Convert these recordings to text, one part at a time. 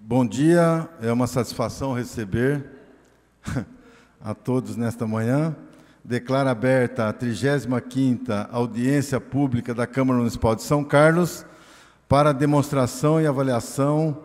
Bom dia, é uma satisfação receber a todos nesta manhã. Declaro aberta a 35ª audiência pública da Câmara Municipal de São Carlos para demonstração e avaliação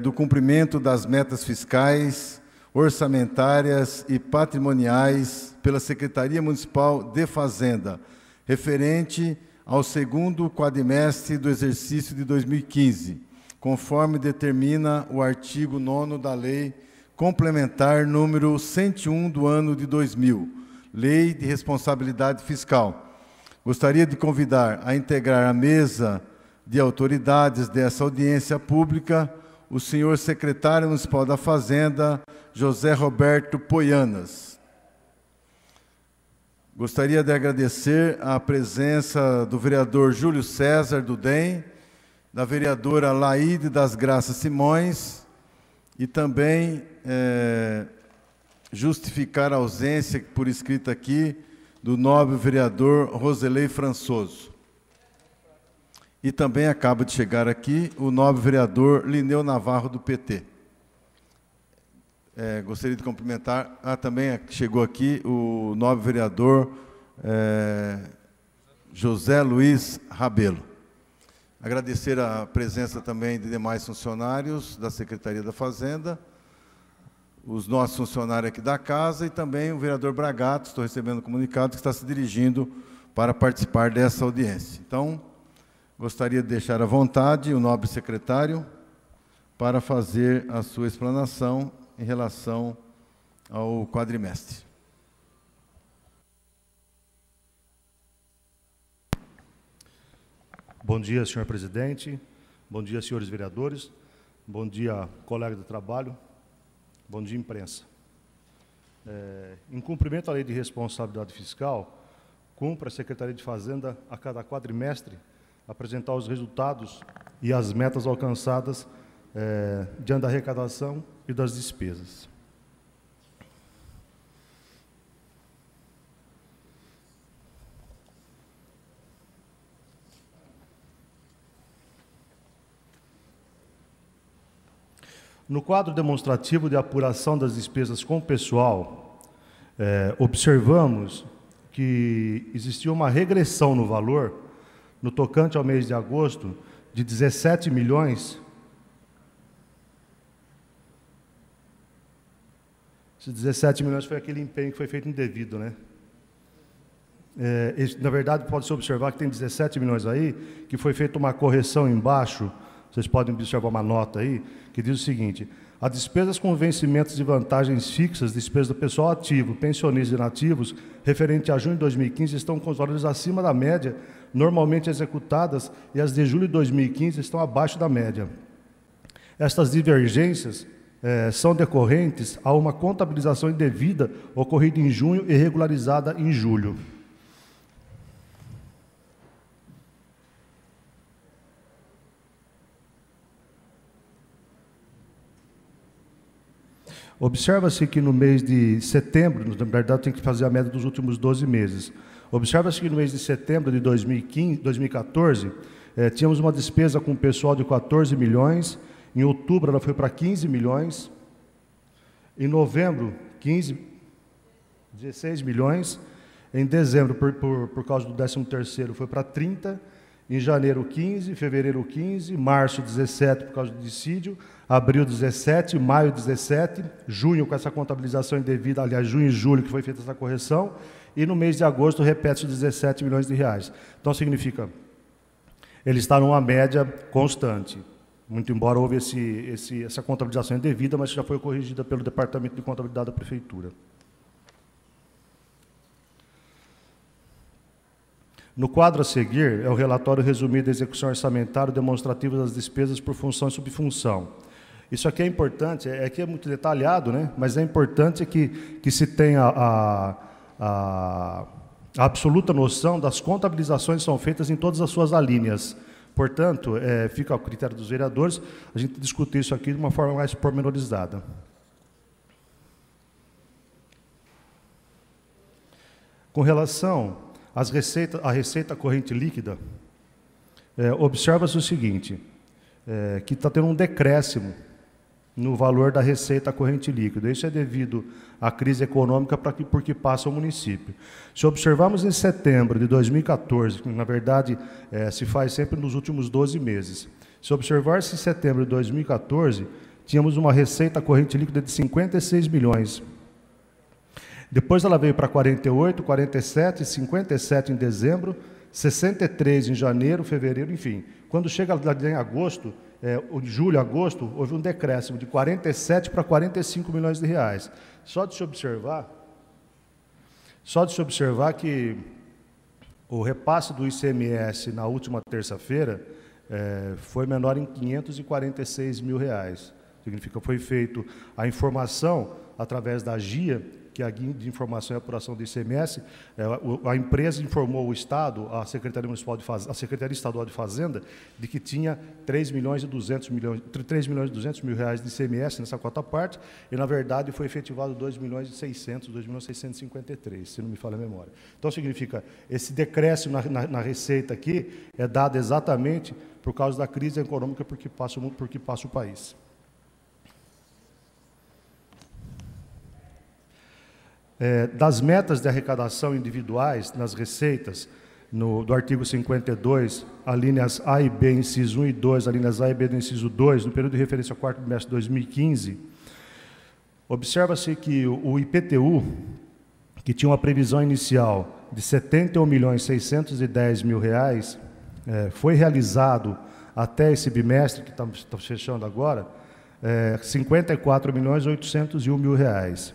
do cumprimento das metas fiscais, orçamentárias e patrimoniais pela Secretaria Municipal de Fazenda, referente ao segundo quadrimestre do exercício de 2015, conforme determina o artigo 9º da Lei Complementar número 101 do ano de 2000, Lei de Responsabilidade Fiscal. Gostaria de convidar a integrar a mesa de autoridades dessa audiência pública o senhor secretário municipal da Fazenda, José Roberto Poianas. Gostaria de agradecer a presença do vereador Júlio César, do DEM, da vereadora Laíde das Graças Simões e também justificar a ausência, por escrito aqui, do nobre vereador Roselei Françoso. E também acaba de chegar aqui o nobre vereador Lineu Navarro, do PT. Gostaria de cumprimentar, também chegou aqui o nobre vereador José Luiz Rabelo. Agradecer a presença também de demais funcionários da Secretaria da Fazenda, os nossos funcionários aqui da casa e também o vereador Bragato, estou recebendo comunicado, que está se dirigindo para participar dessa audiência. Então, gostaria de deixar à vontade o nobre secretário para fazer a sua explanação em relação ao quadrimestre. Bom dia, senhor presidente. Bom dia, senhores vereadores. Bom dia, colega de trabalho. Bom dia, imprensa. Em cumprimento à Lei de Responsabilidade Fiscal, cumpre a Secretaria de Fazenda, a cada quadrimestre, apresentar os resultados e as metas alcançadas diante da arrecadação e das despesas. No quadro demonstrativo de apuração das despesas com o pessoal, observamos que existia uma regressão no valor, no tocante ao mês de agosto, de 17 milhões. Esses 17 milhões foi aquele empenho que foi feito indevido, né? Na verdade, pode-se observar que tem 17 milhões aí, que foi feita uma correção embaixo. Vocês podem observar uma nota aí, que diz o seguinte: as despesas com vencimentos de vantagens fixas, despesas do pessoal ativo, pensionistas e inativos, referente a junho de 2015, estão com os valores acima da média, normalmente executadas, e as de julho de 2015 estão abaixo da média. Estas divergências são decorrentes a uma contabilização indevida ocorrida em junho e regularizada em julho. Observa-se que no mês de setembro, na verdade tem que fazer a média dos últimos 12 meses, observa-se que no mês de setembro de 2014, tínhamos uma despesa com o pessoal de 14 milhões, em outubro ela foi para 15 milhões, em novembro 16 milhões, em dezembro, por causa do 13º, foi para 30, em janeiro 15, fevereiro 15, março 17 por causa do dissídio, abril 17, maio 17, junho com essa contabilização indevida, aliás, junho e julho que foi feita essa correção, e no mês de agosto repete-se 17 milhões de reais. Então significa, ele está numa média constante, muito embora houve essa contabilização indevida, mas já foi corrigida pelo Departamento de Contabilidade da Prefeitura. No quadro a seguir, é o relatório resumido da execução orçamentária demonstrativo das despesas por função e subfunção. Isso aqui é importante, aqui é muito detalhado, né? Mas é importante que se tenha a absoluta noção das contabilizações que são feitas em todas as suas alíneas. Portanto, fica ao critério dos vereadores a gente discutir isso aqui de uma forma mais pormenorizada. Com relação a receita corrente líquida, observa-se o seguinte, que está tendo um decréscimo no valor da receita corrente líquida. Isso é devido à crise econômica por que passa o município. Se observarmos em setembro de 2014, que na verdade se faz sempre nos últimos 12 meses, se observar-se em setembro de 2014, tínhamos uma receita corrente líquida de 56 milhões. Depois ela veio para 48, 47, 57 em dezembro, 63 em janeiro, fevereiro, enfim. Quando chega em agosto, de julho a agosto, houve um decréscimo de 47 para 45 milhões de reais. Só de se observar que o repasse do ICMS na última terça-feira foi menor em 546 mil reais. Significa que foi feito a informação através da GIA, que é a Guia de Informação e Apuração do ICMS, a empresa informou o Estado, a Secretaria Estadual de Fazenda, de que tinha 3 milhões e 200 mil reais de ICMS nessa quarta parte, e, na verdade, foi efetivado 2 milhões e 653, se não me falha a memória. Então, significa, esse decréscimo na receita aqui é dado exatamente por causa da crise econômica por que passa o país. Das metas de arrecadação individuais nas receitas, do artigo 52, alíneas A e B, inciso 1 e 2, alíneas A e B do inciso 2, no período de referência ao quarto trimestre de 2015, observa-se que o IPTU, que tinha uma previsão inicial de R$ 71.610.000 reais, foi realizado até esse bimestre, que está fechando agora, R$ 54.801.000 reais.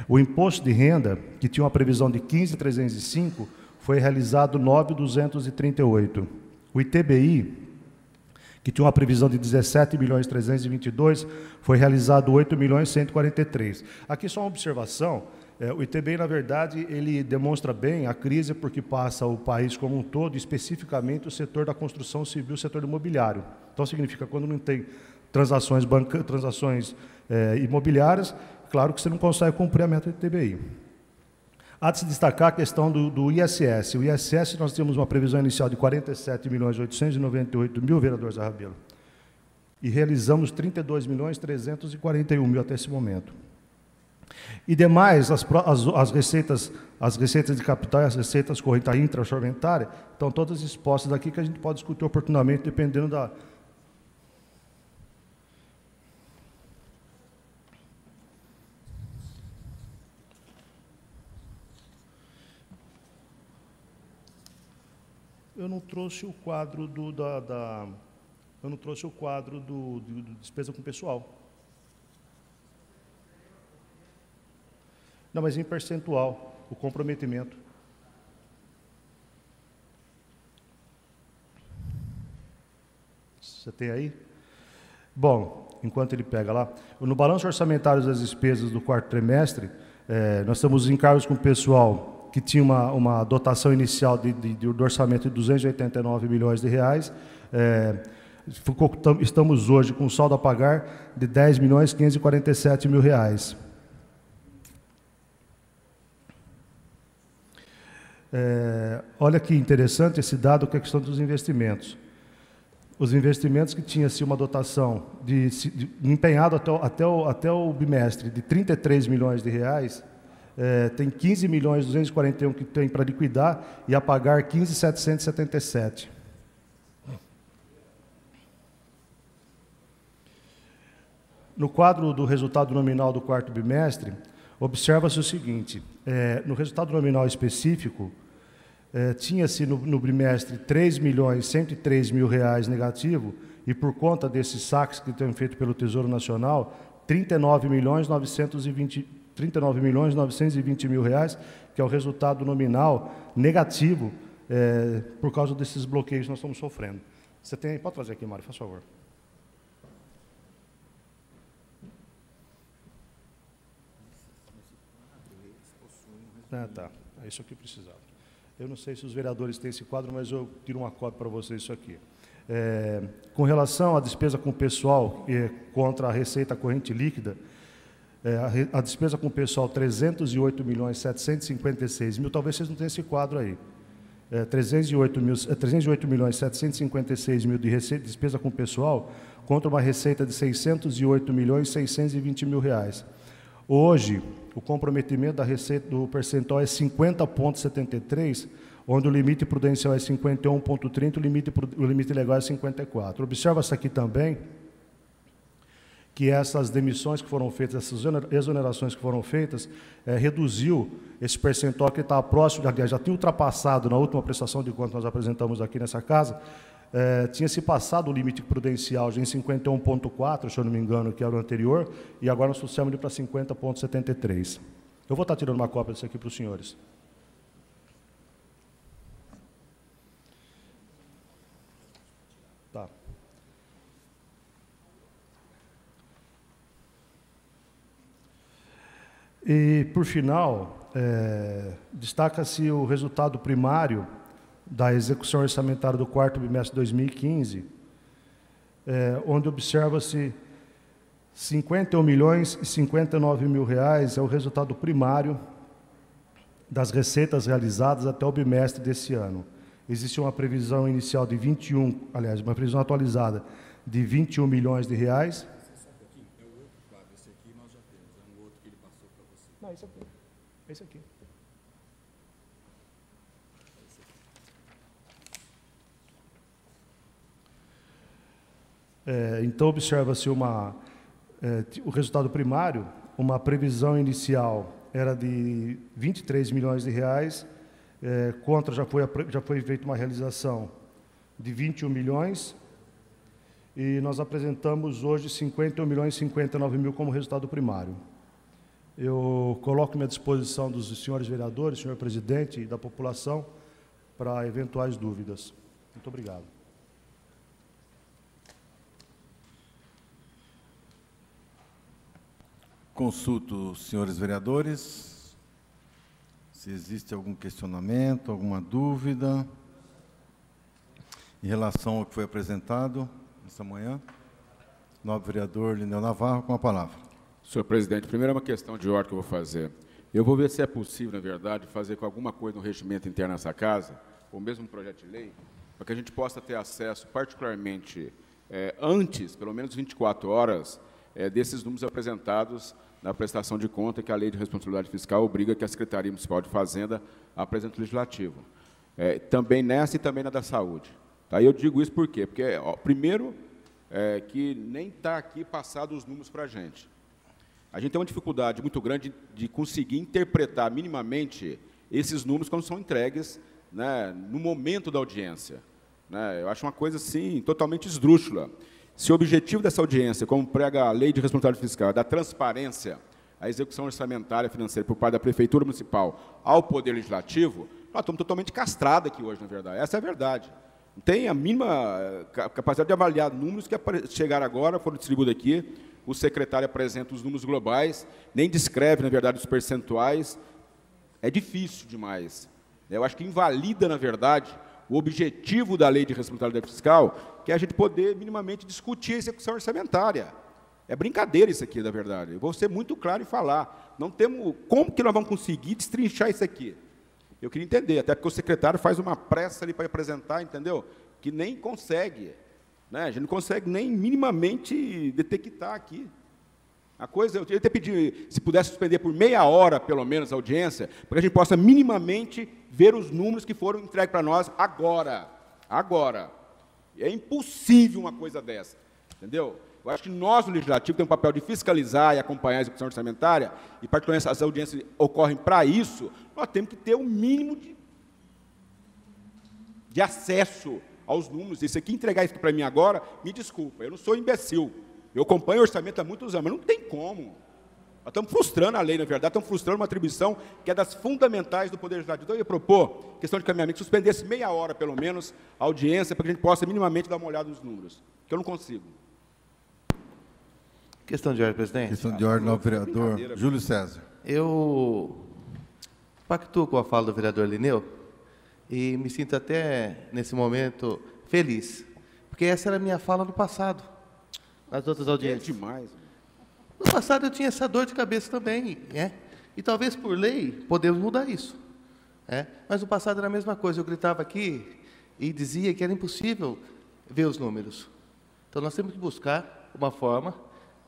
O imposto de renda, que tinha uma previsão de 15.305, foi realizado 9.238. O ITBI, que tinha uma previsão de 17.322, foi realizado 8.143. Aqui só uma observação, o ITBI, na verdade, ele demonstra bem a crise porque passa o país como um todo, especificamente o setor da construção civil, o setor imobiliário. Então, significa, quando não tem transações imobiliárias, claro que você não consegue cumprir a meta do ITBI. Há de se destacar a questão do ISS. O ISS, nós temos uma previsão inicial de 47.898.000, vereador Zé Rabelo, e realizamos 32.341.000 até esse momento. E demais, as receitas de capital e as receitas correntes intra-orçamentárias estão todas expostas aqui, que a gente pode discutir oportunamente, dependendo da... Eu não trouxe o quadro do despesa com pessoal. Não, mas em percentual, o comprometimento. Você tem aí? Bom, enquanto ele pega lá, no balanço orçamentário das despesas do quarto trimestre, nós temos encargos com pessoal que tinha uma dotação inicial do orçamento de 289 milhões de reais. Estamos hoje com saldo a pagar de 10.547.000 reais. Olha que interessante esse dado, que é a questão dos investimentos. Os investimentos que tinha-se uma dotação empenhado até o bimestre de 33 milhões de reais, tem 15.241 que tem para liquidar e a pagar 15.777. No quadro do resultado nominal do quarto bimestre, observa-se o seguinte, no resultado nominal específico, tinha-se no bimestre 3.103.000 reais negativo, e por conta desses saques que têm feito pelo Tesouro Nacional, 39.920.000 reais, que é o resultado nominal negativo, por causa desses bloqueios que nós estamos sofrendo. Você tem, pode trazer aqui, Mário, faz favor. Tá, é isso que eu precisava. Eu não sei se os vereadores têm esse quadro, mas eu tiro uma cópia para vocês isso aqui. Com relação à despesa com o pessoal contra a receita corrente líquida, a despesa com o pessoal 308.756.000, talvez vocês não tenham esse quadro aí. 308.756.000 de receita, despesa com pessoal, contra uma receita de 608.620.000 reais. Hoje, o comprometimento da receita do percentual é 50,73, onde o limite prudencial é 51,30, o limite legal é 54. Observa-se aqui também que essas demissões que foram feitas, essas exonerações que foram feitas, reduziu esse percentual que está próximo, aliás, já tinha ultrapassado na última prestação de contas que nós apresentamos aqui nessa casa, tinha se passado o limite prudencial já em 51,4, se eu não me engano, que era o anterior, e agora nós trouxemos ele para 50,73. Eu vou estar tirando uma cópia disso aqui para os senhores. Tá. E, por final, destaca-se o resultado primário da execução orçamentária do quarto bimestre de 2015, onde observa-se 51.059.000 reais é o resultado primário das receitas realizadas até o bimestre desse ano. Existe uma previsão inicial de uma previsão atualizada de 21 milhões de reais. Não, esse aqui. Esse aqui. Então, observa-se o resultado primário, uma previsão inicial era de 23 milhões de reais, contra já foi feita uma realização de 21 milhões, e nós apresentamos hoje 51.059.000 como resultado primário. Eu coloco-me à disposição dos senhores vereadores, senhor presidente e da população para eventuais dúvidas. Muito obrigado. Consulto os senhores vereadores, se existe algum questionamento, alguma dúvida em relação ao que foi apresentado essa manhã. Nobre vereador Lineu Navarro, com a palavra. Senhor presidente, primeiro é uma questão de ordem que eu vou fazer. Eu vou ver se é possível, na verdade, fazer com alguma coisa no regimento interno dessa casa, ou mesmo um projeto de lei, para que a gente possa ter acesso, particularmente antes, pelo menos 24 horas, desses números apresentados na prestação de conta que a Lei de Responsabilidade Fiscal obriga que a Secretaria Municipal de Fazenda apresente ao Legislativo. Também nessa e também na da Saúde. Tá? Eu digo isso por quê? Porque, primeiro, que nem está aqui passado os números para a gente. A gente tem uma dificuldade muito grande de conseguir interpretar minimamente esses números quando são entregues, né, no momento da audiência. Né? Eu acho uma coisa, assim, totalmente esdrúxula. Se o objetivo dessa audiência, como prega a Lei de Responsabilidade Fiscal, é da transparência, a execução orçamentária financeira por parte da Prefeitura Municipal ao Poder Legislativo, nós estamos totalmente castrados aqui hoje, na verdade. Essa é a verdade. Não tem a mínima capacidade de avaliar números que chegaram agora, foram distribuídos aqui. O secretário apresenta os números globais, nem descreve, na verdade, os percentuais. É difícil demais. Eu acho que invalida, na verdade, o objetivo da Lei de Responsabilidade Fiscal, que é a gente poder minimamente discutir a execução orçamentária. É brincadeira isso aqui, na verdade. Eu vou ser muito claro e falar. Não temos como que nós vamos conseguir destrinchar isso aqui. Eu queria entender, até porque o secretário faz uma pressa ali para apresentar, entendeu? Que nem consegue. Né? A gente não consegue nem minimamente detectar aqui. A coisa, eu ia até pedir, se pudesse suspender por meia hora, pelo menos, a audiência, para que a gente possa minimamente ver os números que foram entregues para nós agora. Agora. É impossível uma coisa dessa. Entendeu? Eu acho que nós, no Legislativo, temos um papel de fiscalizar e acompanhar a execução orçamentária, e, particularmente, as audiências ocorrem para isso, nós temos que ter um mínimo de acesso aos números. Isso aqui, entregar isso para mim agora, me desculpa, eu não sou imbecil. Eu acompanho o orçamento há muitos anos, mas não tem como. Nós estamos frustrando a lei, na verdade, estamos frustrando uma atribuição que é das fundamentais do Poder Legislativo. Então, eu ia propor, questão de caminhamento, que suspendesse meia hora, pelo menos, a audiência, para que a gente possa minimamente dar uma olhada nos números, que eu não consigo. Questão de ordem, presidente. Questão de ordem, novo vereador Júlio César. Eu pactuo com a fala do vereador Lineu e me sinto até, nesse momento, feliz, porque essa era a minha fala no passado, nas outras audiências. É demais. No passado eu tinha essa dor de cabeça também, né? E talvez por lei podemos mudar isso. Mas no passado era a mesma coisa. Eu gritava aqui e dizia que era impossível ver os números. Então, nós temos que buscar uma forma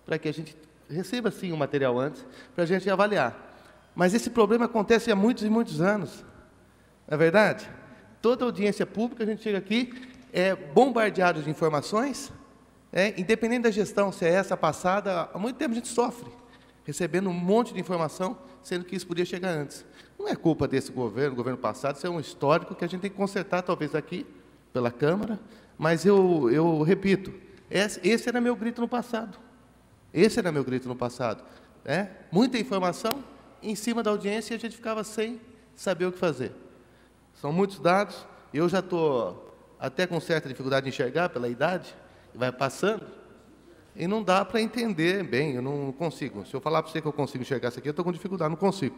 para que a gente receba, sim, o material antes, para a gente avaliar. Mas esse problema acontece há muitos e muitos anos. Não é verdade? Toda audiência pública, a gente chega aqui, é bombardeado de informações, independente da gestão, se é essa passada, há muito tempo a gente sofre, recebendo um monte de informação, sendo que isso podia chegar antes. Não é culpa desse governo passado, isso é um histórico que a gente tem que consertar, talvez aqui, pela Câmara, mas eu repito, esse era meu grito no passado. Esse era meu grito no passado. Muita informação em cima da audiência e a gente ficava sem saber o que fazer. São muitos dados, eu já estou até com certa dificuldade de enxergar pela idade, vai passando, e não dá para entender bem, eu não consigo. Se eu falar para você que eu consigo enxergar isso aqui, eu estou com dificuldade, não consigo.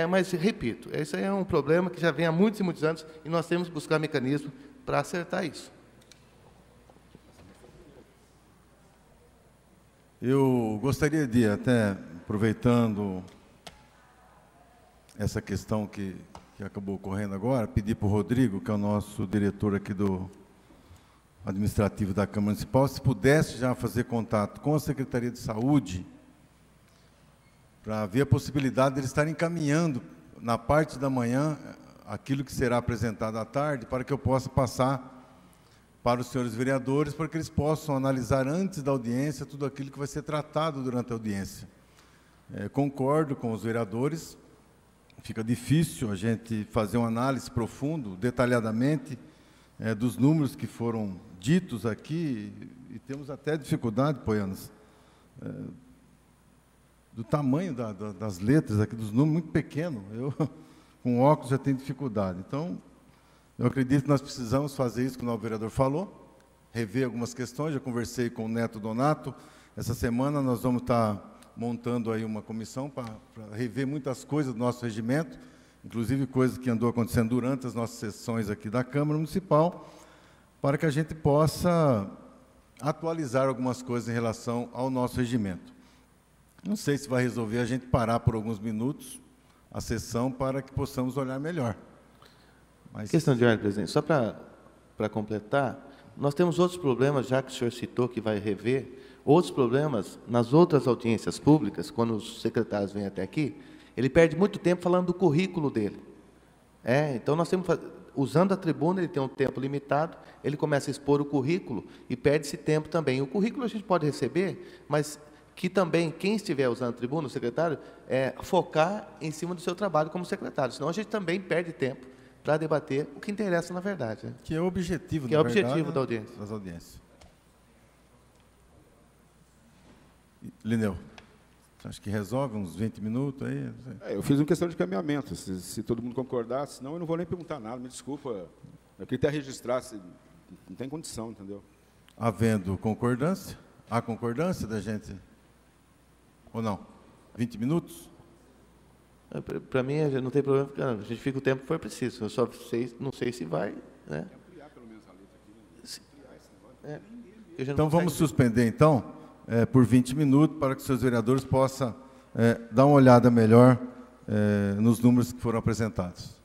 Mas, repito, esse é um problema que já vem há muitos e muitos anos, e nós temos que buscar mecanismos para acertar isso. Eu gostaria de, até aproveitando essa questão que acabou ocorrendo agora, pedir para o Rodrigo, que é o nosso diretor aqui do administrativo da Câmara Municipal, se pudesse já fazer contato com a Secretaria de Saúde, para ver a possibilidade de eles estarem encaminhando, na parte da manhã, aquilo que será apresentado à tarde, para que eu possa passar para os senhores vereadores, para que eles possam analisar antes da audiência tudo aquilo que vai ser tratado durante a audiência. Concordo com os vereadores, fica difícil a gente fazer uma análise profunda, detalhadamente, dos números que foram ditos aqui, e temos até dificuldade, Poianos, do tamanho das letras aqui, dos números muito pequenos. Eu, com óculos, já tenho dificuldade. Então, eu acredito que nós precisamos fazer isso que o novo vereador falou, rever algumas questões. Já conversei com o Neto Donato. Essa semana nós vamos estar montando aí uma comissão para rever muitas coisas do nosso regimento, inclusive coisas que andou acontecendo durante as nossas sessões aqui da Câmara Municipal, para que a gente possa atualizar algumas coisas em relação ao nosso regimento. Não sei se vai resolver a gente parar por alguns minutos a sessão para que possamos olhar melhor. Mas... Questão de ordem, presidente. Só para completar, nós temos outros problemas, já que o senhor citou que vai rever, outros problemas nas outras audiências públicas, quando os secretários vêm até aqui, ele perde muito tempo falando do currículo dele. Então, nós temos, usando a tribuna, ele tem um tempo limitado, ele começa a expor o currículo e perde esse tempo também. O currículo a gente pode receber, mas que também, quem estiver usando a tribuna, o secretário, focar em cima do seu trabalho como secretário, senão a gente também perde tempo para debater o que interessa na verdade. Né? Que é o objetivo, que é o objetivo da audiência. Das audiências. Lineu, acho que resolve uns 20 minutos aí? Eu fiz uma questão de caminhamento, se todo mundo concordar, senão eu não vou nem perguntar nada, me desculpa. Eu queria até registrar, não tem condição, entendeu? Havendo concordância, há concordância da gente, ou não? 20 minutos? Para mim, não tem problema, a gente fica o tempo que for preciso, eu só não sei se vai... Né? Ampliar pelo menos a letra aqui, né? Então, vamos suspender, então, por 20 minutos, para que os seus vereadores possam dar uma olhada melhor nos números que foram apresentados.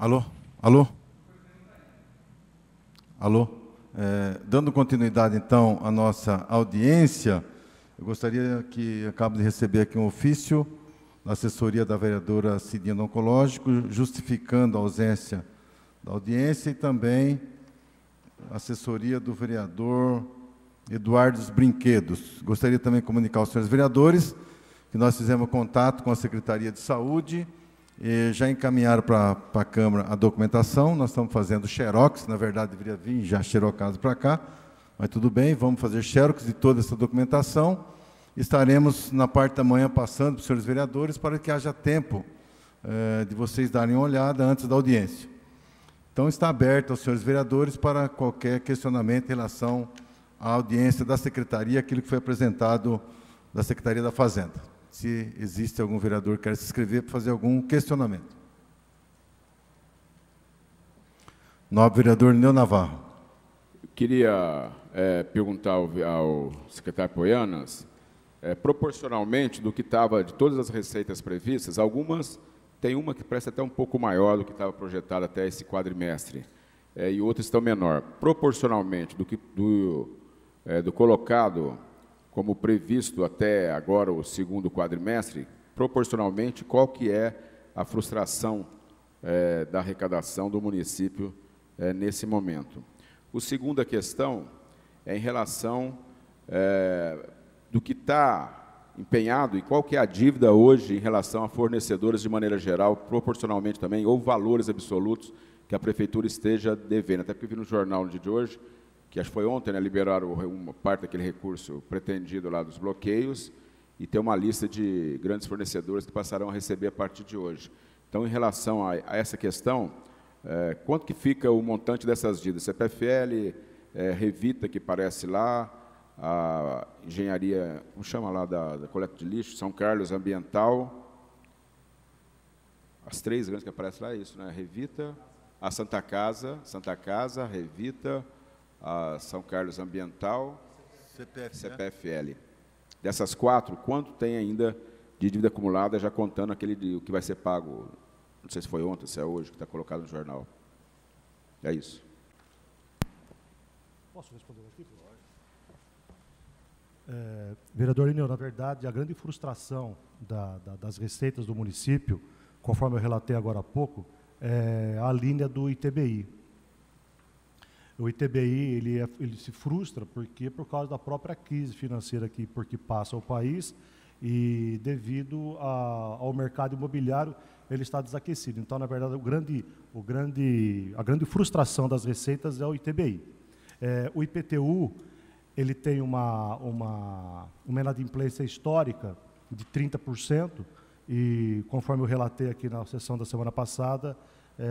Alô? Alô? Alô? Dando continuidade, então, à nossa audiência, eu gostaria que acabo de receber aqui um ofício da assessoria da vereadora Cidinha do Oncológico, justificando a ausência da audiência, e também a assessoria do vereador Eduardo dos Brinquedos. Gostaria também de comunicar aos senhores vereadores que nós fizemos contato com a Secretaria de Saúde e já encaminharam para a Câmara a documentação. Nós estamos fazendo xerox, na verdade deveria vir já xerocado para cá, mas tudo bem, vamos fazer xerox de toda essa documentação. Estaremos na parte da manhã passando para os senhores vereadores para que haja tempo de vocês darem uma olhada antes da audiência. Então está aberto aos senhores vereadores para qualquer questionamento em relação à audiência da Secretaria, aquilo que foi apresentado da Secretaria da Fazenda. Se existe algum vereador que quer se inscrever para fazer algum questionamento. Nobre vereador Lineu Navarro. Eu queria perguntar ao secretário Poianas, proporcionalmente do que estava, de todas as receitas previstas, algumas, tem uma que parece até um pouco maior do que estava projetado até esse quadrimestre, e outras estão menor. Proporcionalmente do colocado como previsto até agora o segundo quadrimestre, proporcionalmente, qual que é a frustração da arrecadação do município nesse momento? A segunda questão é em relação do que está empenhado e qual que é a dívida hoje em relação a fornecedores de maneira geral, proporcionalmente também, ou valores absolutos que a Prefeitura esteja devendo. Até porque eu vi no jornal no dia de hoje, que acho que foi ontem, né, liberaram uma parte daquele recurso pretendido lá dos bloqueios, e tem uma lista de grandes fornecedores que passarão a receber a partir de hoje. Então, em relação a essa questão, quanto que fica o montante dessas dívidas? CPFL, Revita, que parece lá, a engenharia, como chama lá, da coleta de lixo, São Carlos Ambiental, as três grandes que aparecem lá, é isso, né? Revita, a Santa Casa, Revita, a São Carlos Ambiental, CPFL. Dessas quatro, quanto tem ainda de dívida acumulada, já contando o que vai ser pago, não sei se foi ontem, se é hoje, que está colocado no jornal. É isso. Posso responder aqui? Vereador Lineu, na verdade, a grande frustração das receitas do município, conforme eu relatei agora há pouco, é a linha do ITBI. O ITBI ele se frustra por causa da própria crise financeira por que passa o país, e devido ao mercado imobiliário ele está desaquecido. Então, na verdade, a grande frustração das receitas é o ITBI. O IPTU ele tem uma inadimplência histórica de 30%, e conforme eu relatei aqui na sessão da semana passada,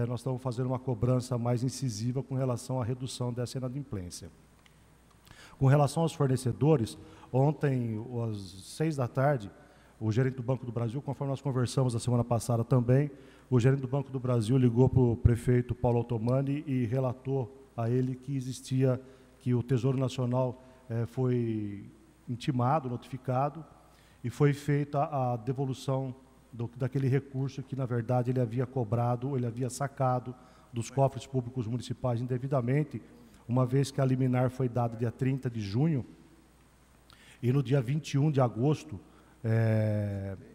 nós estamos fazendo uma cobrança mais incisiva com relação à redução dessa inadimplência. Com relação aos fornecedores, ontem, às 6 da tarde, o gerente do Banco do Brasil, conforme nós conversamos a semana passada também, o gerente do Banco do Brasil ligou para o prefeito Paulo Otomani e relatou a ele que o Tesouro Nacional foi intimado, notificado, e foi feita a devolução daquele recurso que, na verdade, ele havia cobrado, ele havia sacado dos cofres públicos municipais indevidamente, uma vez que a liminar foi dada dia 30 de junho, e no dia 21 de agosto,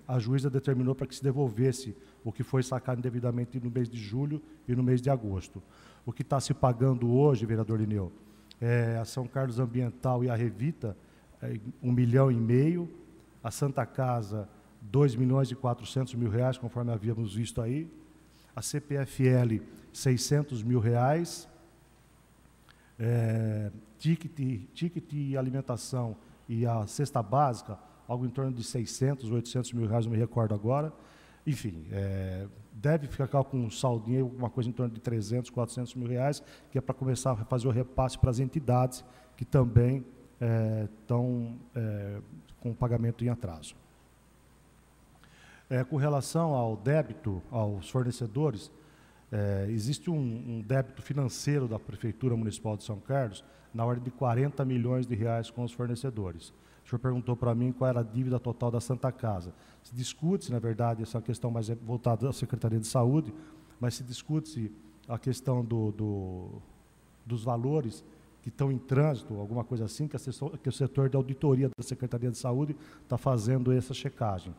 a juíza determinou para que se devolvesse o que foi sacado indevidamente no mês de julho e no mês de agosto. O que está se pagando hoje, vereador Lineu, a São Carlos Ambiental e a Revita, R$1,5 milhão, a Santa Casa, R$2.400.000, conforme havíamos visto aí, a CPFL, R$600 mil, ticket e alimentação e a cesta básica, algo em torno de R$600, R$800 mil, não me recordo agora. Enfim, deve ficar com um saldinho, alguma coisa em torno de R$300, R$400 mil, que é para começar a fazer o repasse para as entidades que também estão com pagamento em atraso. Com relação ao débito aos fornecedores, existe um débito financeiro da Prefeitura Municipal de São Carlos na ordem de R$40 milhões com os fornecedores. Os senhor perguntou para mim qual era a dívida total da Santa Casa. Se discute-se, na verdade, essa questão mais voltada à Secretaria de Saúde, mas se discute-se a questão dos valores que estão em trânsito, alguma coisa assim, que o setor de auditoria da Secretaria de Saúde está fazendo essa checagem.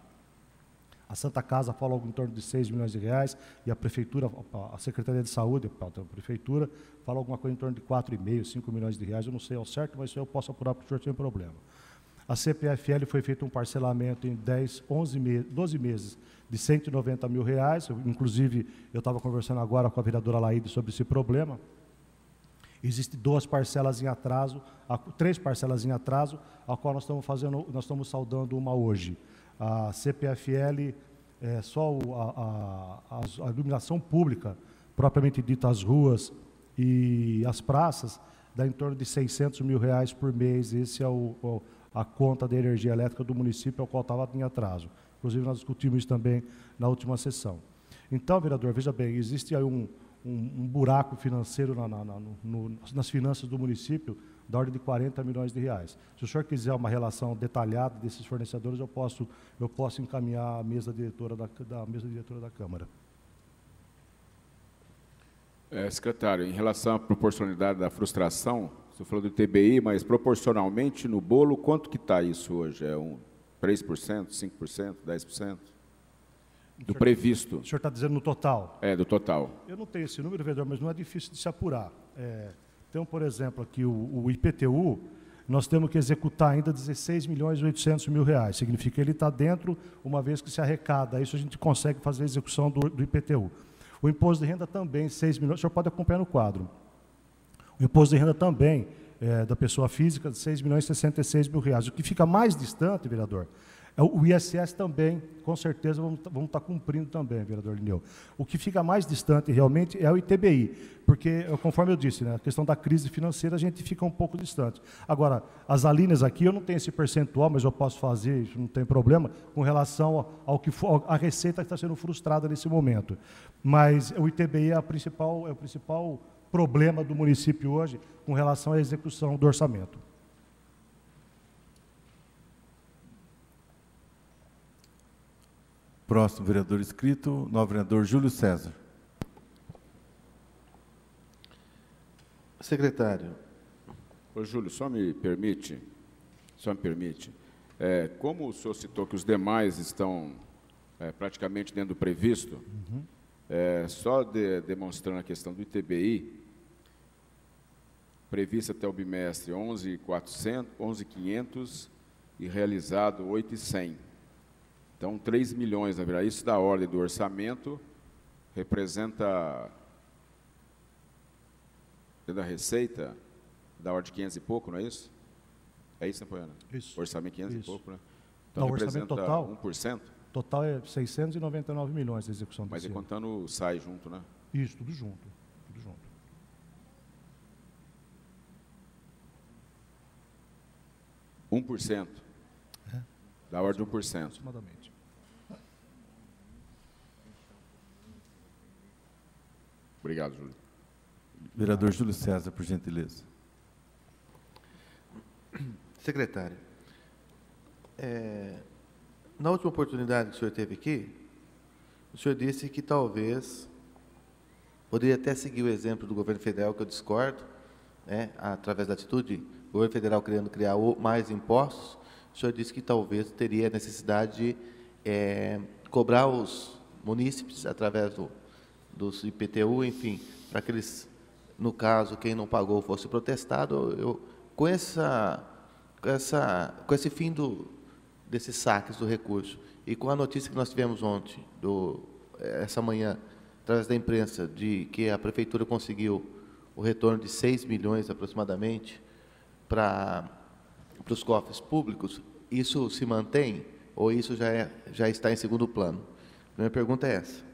A Santa Casa fala algo em torno de 6 milhões de reais e a Prefeitura, a Secretaria de Saúde, a Prefeitura, fala alguma coisa em torno de 4,5, 5 milhões de reais, eu não sei ao certo, mas isso eu posso apurar para o senhor sem problema. A CPFL foi feito um parcelamento em 12 meses de 190 mil reais, inclusive eu estava conversando agora com a vereadora Laíde sobre esse problema. Existem 2 parcelas em atraso, 3 parcelas em atraso, a qual nós estamos saldando uma hoje. A CPFL, só a iluminação pública, propriamente dita as ruas e as praças, dá em torno de 600 mil reais por mês. Esse é a conta de energia elétrica do município, ao qual estava em atraso. Inclusive, nós discutimos isso também na última sessão. Então, vereador, veja bem, existe aí um buraco financeiro nas finanças do município da ordem de 40 milhões de reais. Se o senhor quiser uma relação detalhada desses fornecedores, eu posso encaminhar à mesa diretora da Câmara. Secretário, em relação à proporcionalidade da frustração, você falou do ITBI, mas proporcionalmente no bolo, quanto que está isso hoje? É 3%, 5%, 10%? Do previsto. O senhor está dizendo no total? Do total. Eu não tenho esse número, vereador, mas não é difícil de se apurar. Então, por exemplo, aqui o IPTU, nós temos que executar ainda 16 milhões e 800 mil reais. Significa que ele está dentro, uma vez que se arrecada. Isso a gente consegue fazer a execução do IPTU. O imposto de renda também, 6 milhões, o senhor pode acompanhar no quadro. O imposto de renda também, da pessoa física, de 6 milhões e 66 mil reais. O que fica mais distante, vereador, o ISS também, com certeza, vamos estar cumprindo também, vereador Lineu. O que fica mais distante, realmente, é o ITBI, porque, conforme eu disse, né, a questão da crise financeira, a gente fica um pouco distante. Agora, as alíneas aqui, eu não tenho esse percentual, mas eu posso fazer, isso não tem problema, com relação ao que for, a receita que está sendo frustrada nesse momento. Mas o ITBI é o principal problema do município hoje, com relação à execução do orçamento. Próximo vereador inscrito, novo vereador Júlio César. Secretário. Ô, Júlio, só me permite, como o senhor citou que os demais estão praticamente dentro do previsto, só demonstrando a questão do ITBI, previsto até o bimestre 11.500 e realizado 8.100. Então, 3 milhões, na verdade, isso da ordem do orçamento, representa, da receita, da ordem de 500 e pouco, não é isso? É isso, Napoleana? Isso. Orçamento 500 isso. e pouco, né? Então, não, representa total, 1%? Total é 699 milhões de execução Mas desse ano. contando o SAI junto, né? Isso, tudo junto. Tudo junto. 1%. Da ordem de 1%. Aproximadamente. Obrigado, Júlio. Vereador Júlio César, por gentileza. Secretário, na última oportunidade que o senhor teve aqui, o senhor disse que talvez poderia até seguir o exemplo do governo federal, que eu discordo, através da atitude do governo federal querendo criar mais impostos. O senhor disse que talvez teria necessidade de cobrar os munícipes através dos IPTU, enfim, para que eles, no caso, quem não pagou fosse protestado. Com esse fim desses saques do recurso e com a notícia que nós tivemos ontem, essa manhã, através da imprensa, de que a Prefeitura conseguiu o retorno de 6 milhões aproximadamente para os cofres públicos, isso se mantém ou isso já está em segundo plano? A primeira pergunta é essa.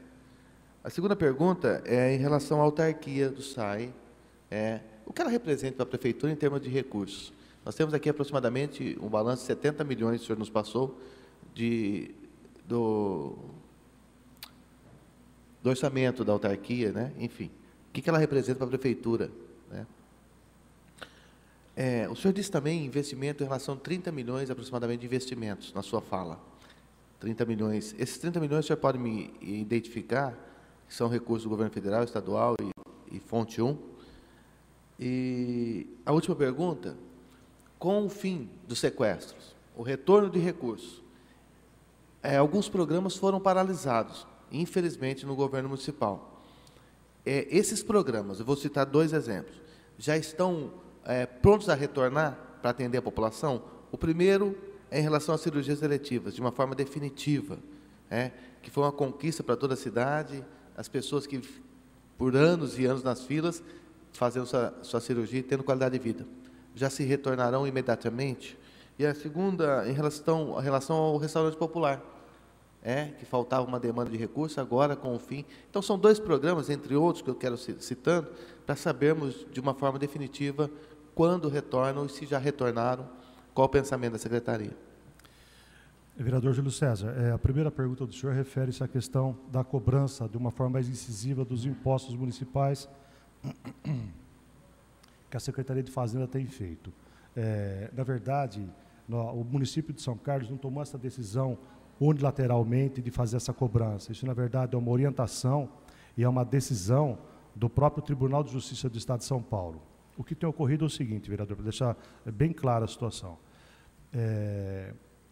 A segunda pergunta é em relação à autarquia do SAI. O que ela representa para a Prefeitura em termos de recursos? Nós temos aqui aproximadamente um balanço de 70 milhões, o senhor nos passou, do orçamento da autarquia, né? Enfim, o que ela representa para a Prefeitura, né? O senhor disse também investimento em relação a 30 milhões aproximadamente de investimentos na sua fala. 30 milhões. Esses 30 milhões o senhor pode me identificar que são recursos do governo federal, estadual e fonte 1? E a última pergunta, com o fim dos sequestros, o retorno de recursos, alguns programas foram paralisados, infelizmente, no governo municipal. Esses programas, eu vou citar 2 exemplos, já estão prontos a retornar para atender a população? O primeiro é em relação às cirurgias eletivas, de uma forma definitiva, que foi uma conquista para toda a cidade, as pessoas que, por anos e anos nas filas, fazendo sua cirurgia e tendo qualidade de vida. Já se retornarão imediatamente? E a segunda, em relação ao restaurante popular, que faltava uma demanda de recursos, agora com o fim. Então, são 2 programas, entre outros, que eu quero citando, para sabermos de uma forma definitiva quando retornam e se já retornaram, qual o pensamento da Secretaria. Vereador Júlio César, a primeira pergunta do senhor refere-se à questão da cobrança de uma forma mais incisiva dos impostos municipais que a Secretaria de Fazenda tem feito. Na verdade, o município de São Carlos não tomou essa decisão unilateralmente de fazer essa cobrança. Isso, na verdade, é uma orientação e é uma decisão do próprio Tribunal de Justiça do Estado de São Paulo. O que tem ocorrido é o seguinte, vereador, para deixar bem clara a situação.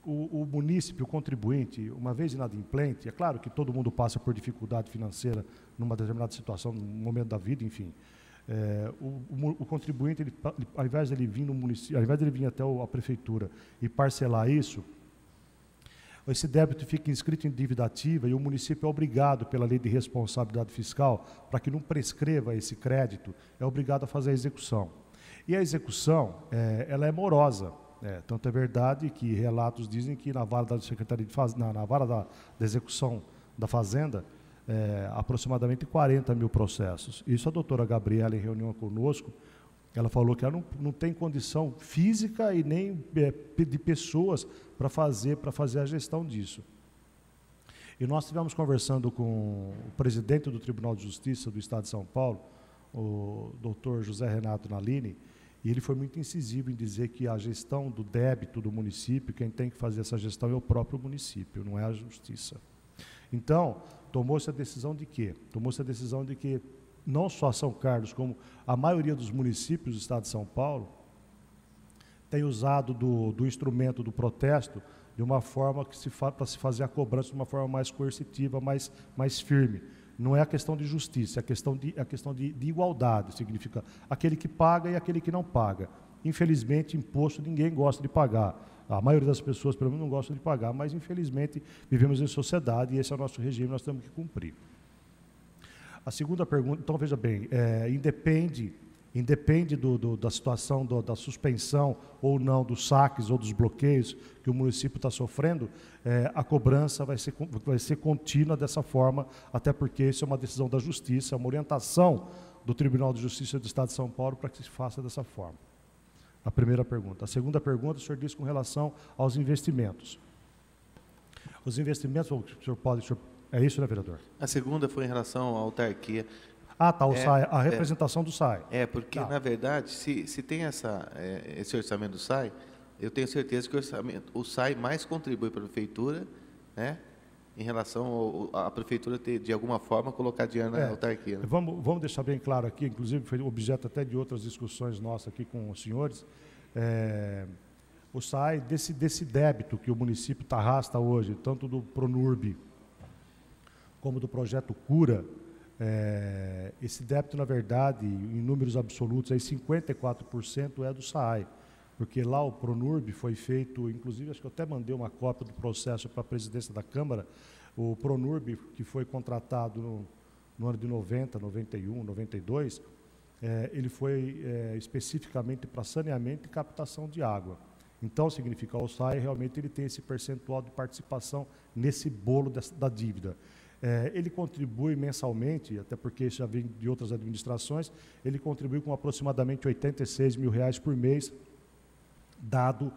O munícipe, o contribuinte, uma vez inadimplente, é claro que todo mundo passa por dificuldade financeira numa determinada situação, num momento da vida, enfim. O contribuinte, ao invés de ele vir no município, ao invés de ele vir até a prefeitura e parcelar isso, esse débito fica inscrito em dívida ativa e o município é obrigado, pela lei de responsabilidade fiscal, para que não prescreva esse crédito, é obrigado a fazer a execução. E a execução, ela é morosa. Tanto é verdade que relatos dizem que na vara da Secretaria de Fazenda, na vara da execução da Fazenda, aproximadamente 40 mil processos. Isso a doutora Gabriela, em reunião conosco, ela falou que ela não tem condição física e nem de pessoas para fazer a gestão disso. E nós estivemos conversando com o presidente do Tribunal de Justiça do Estado de São Paulo, o doutor José Renato Nalini, e ele foi muito incisivo em dizer que a gestão do débito do município, quem tem que fazer essa gestão é o próprio município, não é a justiça. Então, tomou-se a decisão de quê? Tomou-se a decisão de que não só São Carlos, como a maioria dos municípios do Estado de São Paulo, tem usado do instrumento do protesto de uma forma para se fazer a cobrança de uma forma mais coercitiva, mais firme. Não é a questão de justiça, é a questão de igualdade, significa aquele que paga e aquele que não paga. Infelizmente, imposto ninguém gosta de pagar. A maioria das pessoas, pelo menos, não gosta de pagar, mas, infelizmente, vivemos em sociedade e esse é o nosso regime, nós temos que cumprir. A segunda pergunta, então, veja bem, independe da situação da suspensão ou não dos saques ou dos bloqueios que o município está sofrendo, a cobrança vai ser contínua dessa forma, até porque isso é uma decisão da Justiça, é uma orientação do Tribunal de Justiça do Estado de São Paulo para que se faça dessa forma. A primeira pergunta. A segunda pergunta, o senhor disse com relação aos investimentos. Os investimentos, o senhor pode... É isso, né, vereador? A segunda foi em relação à autarquia. Ah, tá, o SAI, a representação do SAI. Porque, na verdade, se tem esse orçamento do SAI, eu tenho certeza que o SAI mais contribui para a prefeitura, né, em relação à prefeitura ter, de alguma forma, colocar dinheiro na autarquia. Né? Vamos deixar bem claro aqui, inclusive foi objeto até de outras discussões nossas aqui com os senhores, o SAI, desse débito que o município arrasta hoje, tanto do Pronurb como do projeto Cura, esse débito, na verdade, em números absolutos, aí 54% é do SAI, porque lá o Pronurb foi feito, inclusive, acho que eu até mandei uma cópia do processo para a presidência da Câmara, o Pronurb, que foi contratado no ano de 90, 91, 92, ele foi especificamente para saneamento e captação de água. Então, significa que o SAI realmente ele tem esse percentual de participação nesse bolo da dívida. Ele contribui mensalmente, até porque isso já vem de outras administrações, ele contribui com aproximadamente R$86 mil por mês, dado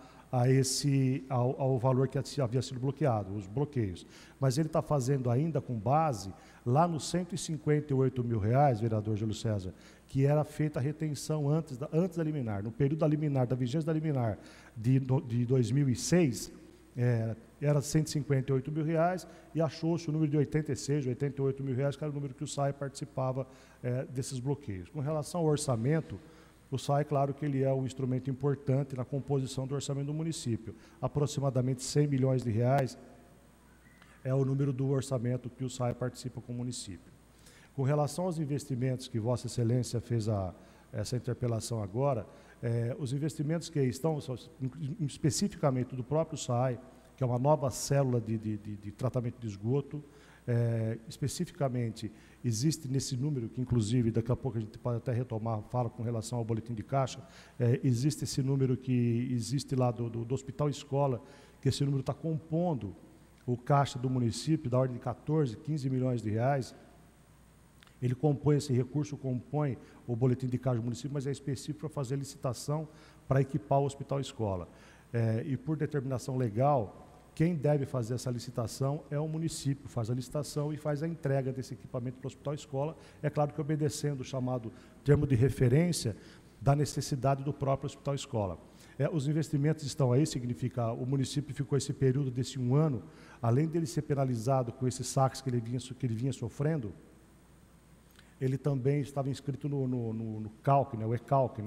ao valor que havia sido bloqueado, os bloqueios. Mas ele está fazendo ainda com base lá nos R$158 mil, vereador Júlio César, que era feita a retenção antes da liminar. No período da liminar, da vigência da liminar de 2006, era R$158 mil e achou-se o número de 86, 88 mil reais, que era o número que o SAI participava desses bloqueios. Com relação ao orçamento, o SAI, claro que ele é um instrumento importante na composição do orçamento do município. Aproximadamente R$100 milhões é o número do orçamento que o SAI participa com o município. Com relação aos investimentos que Vossa Excelência fez essa interpelação agora, os investimentos que estão, especificamente do próprio SAI, que é uma nova célula de tratamento de esgoto, especificamente existe nesse número, que inclusive daqui a pouco a gente pode até retomar, fala com relação ao boletim de caixa, existe esse número que existe lá do Hospital Escola, que esse número está compondo o caixa do município, da ordem de 14, 15 milhões de reais. Ele compõe esse recurso, compõe o boletim de caixa do município, mas é específico para fazer licitação para equipar o Hospital Escola. E por determinação legal, quem deve fazer essa licitação é o município, faz a licitação e faz a entrega desse equipamento para o Hospital Escola, é claro que obedecendo o chamado termo de referência da necessidade do próprio Hospital Escola. Os investimentos estão aí, significa, o município ficou esse período desse 1 ano, além dele ser penalizado com esses saques que ele vinha sofrendo, ele também estava inscrito no CALC, o ECALC,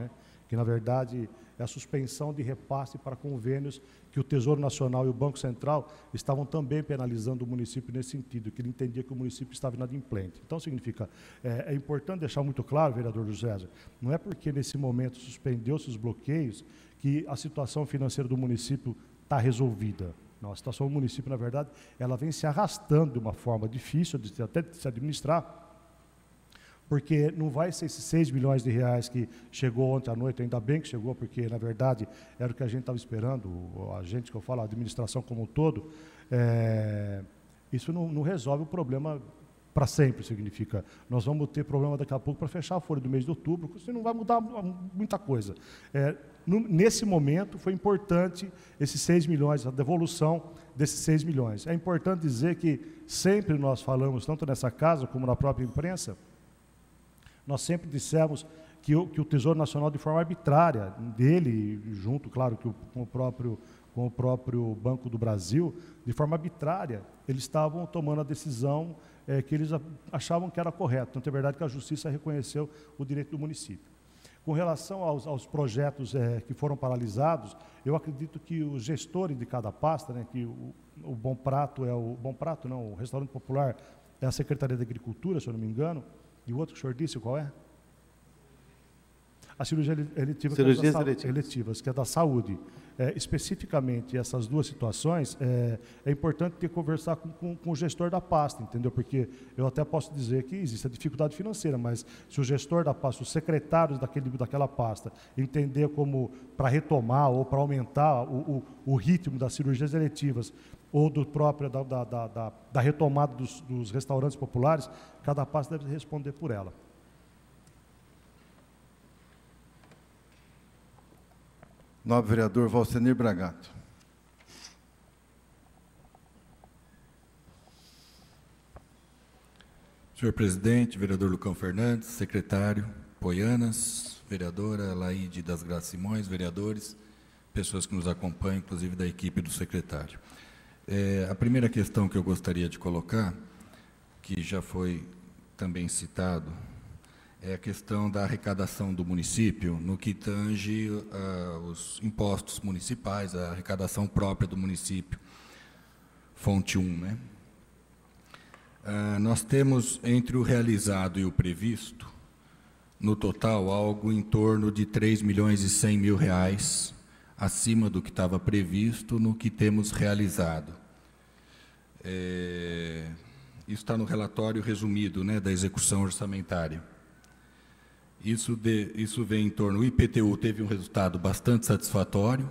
que na verdade é a suspensão de repasse para convênios que o Tesouro Nacional e o Banco Central estavam também penalizando o município nesse sentido, que ele entendia que o município estava inadimplente. Então, significa, é importante deixar muito claro, vereador José César, não é porque nesse momento suspendeu-se os bloqueios que a situação financeira do município está resolvida. Não, a situação do município, na verdade, ela vem se arrastando de uma forma difícil até de se administrar, porque não vai ser esses 6 milhões de reais que chegou ontem à noite, ainda bem que chegou, porque, na verdade, era o que a gente estava esperando, a gente que eu falo, a administração como um todo, isso não resolve o problema para sempre, significa. Nós vamos ter problema daqui a pouco para fechar a folha do mês de outubro, isso não vai mudar muita coisa. Nesse momento, foi importante esses 6 milhões, a devolução desses 6 milhões. É importante dizer que sempre nós falamos, tanto nessa casa como na própria imprensa, nós sempre dissemos que o Tesouro Nacional, de forma arbitrária, dele, junto, claro, com o próprio Banco do Brasil, de forma arbitrária, eles estavam tomando a decisão que eles achavam que era correta. Então, é verdade que a Justiça reconheceu o direito do município. Com relação aos projetos que foram paralisados, eu acredito que os gestores de cada pasta, que o Bom Prato o Restaurante Popular é a Secretaria da Agricultura, se eu não me engano, e o outro que o senhor disse, qual é? A cirurgia eletiva, eletivas, que é da saúde. Especificamente, essas duas situações, é importante ter conversar com o gestor da pasta, entendeu? Porque eu até posso dizer que existe a dificuldade financeira, mas se o gestor da pasta, os secretários daquela pasta, entender como para retomar ou para aumentar o ritmo das cirurgias eletivas, ou do próprio da retomada dos restaurantes populares, cada pasta deve responder por ela. Nobre vereador Valcenir Bragato. Senhor presidente, vereador Lucão Fernandes, secretário Poianas, vereadora Laide das Graças Simões, vereadores, pessoas que nos acompanham, inclusive da equipe do secretário. A primeira questão que eu gostaria de colocar, que já foi também citado, é a questão da arrecadação do município no que tange os impostos municipais, a arrecadação própria do município, fonte 1, nós temos entre o realizado e o previsto, no total, algo em torno de 3.100.000 reais acima do que estava previsto no que temos realizado. Isso está no relatório resumido, da execução orçamentária. Isso vem em torno... O IPTU teve um resultado bastante satisfatório,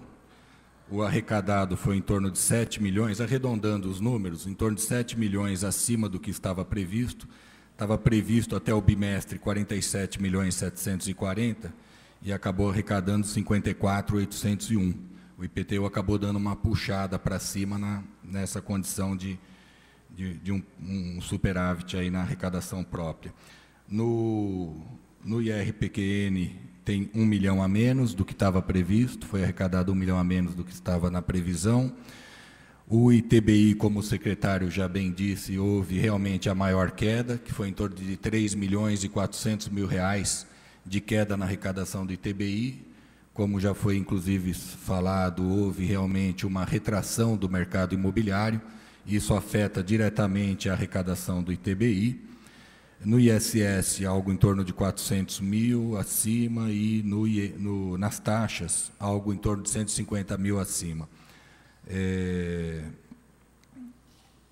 o arrecadado foi em torno de 7 milhões, arredondando os números, em torno de 7 milhões acima do que estava previsto. Estava previsto até o bimestre 47.740.000 e acabou arrecadando 54.801. O o IPTU acabou dando uma puxada para cima nessa condição de um superávit aí na arrecadação própria. No IRPQN tem 1 milhão a menos do que estava previsto, foi arrecadado 1 milhão a menos do que estava na previsão. O ITBI, como o secretário já bem disse, houve realmente a maior queda, que foi em torno de 3 milhões e 400 mil reais de queda na arrecadação do ITBI. Como já foi inclusive falado, houve realmente uma retração do mercado imobiliário, isso afeta diretamente a arrecadação do ITBI. No ISS, algo em torno de 400 mil acima, e nas taxas, algo em torno de 150 mil acima.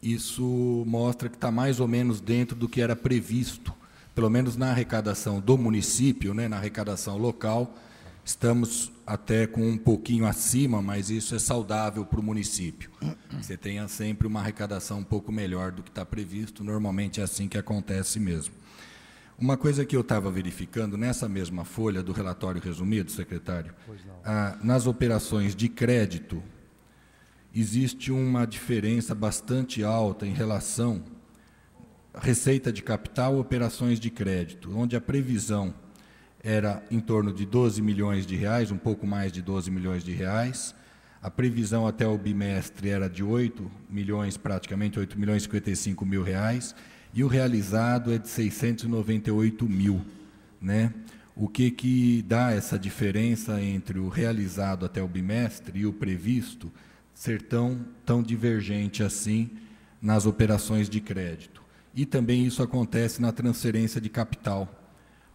Isso mostra que está mais ou menos dentro do que era previsto, pelo menos na arrecadação do município, né, na arrecadação local. Estamos até com um pouquinho acima, mas isso é saudável para o município. Você tenha sempre uma arrecadação um pouco melhor do que está previsto, normalmente é assim que acontece mesmo. Uma coisa que eu estava verificando, nessa mesma folha do relatório resumido, secretário, nas operações de crédito, existe uma diferença bastante alta em relação à receita de capital e operações de crédito, onde a previsão era em torno de 12 milhões de reais, um pouco mais de 12 milhões de reais. A previsão até o bimestre era de 8 milhões, praticamente 8 milhões e 55 mil reais, e o realizado é de 698 mil, né? O que dá essa diferença entre o realizado até o bimestre e o previsto ser tão divergente assim nas operações de crédito? E também isso acontece na transferência de capital,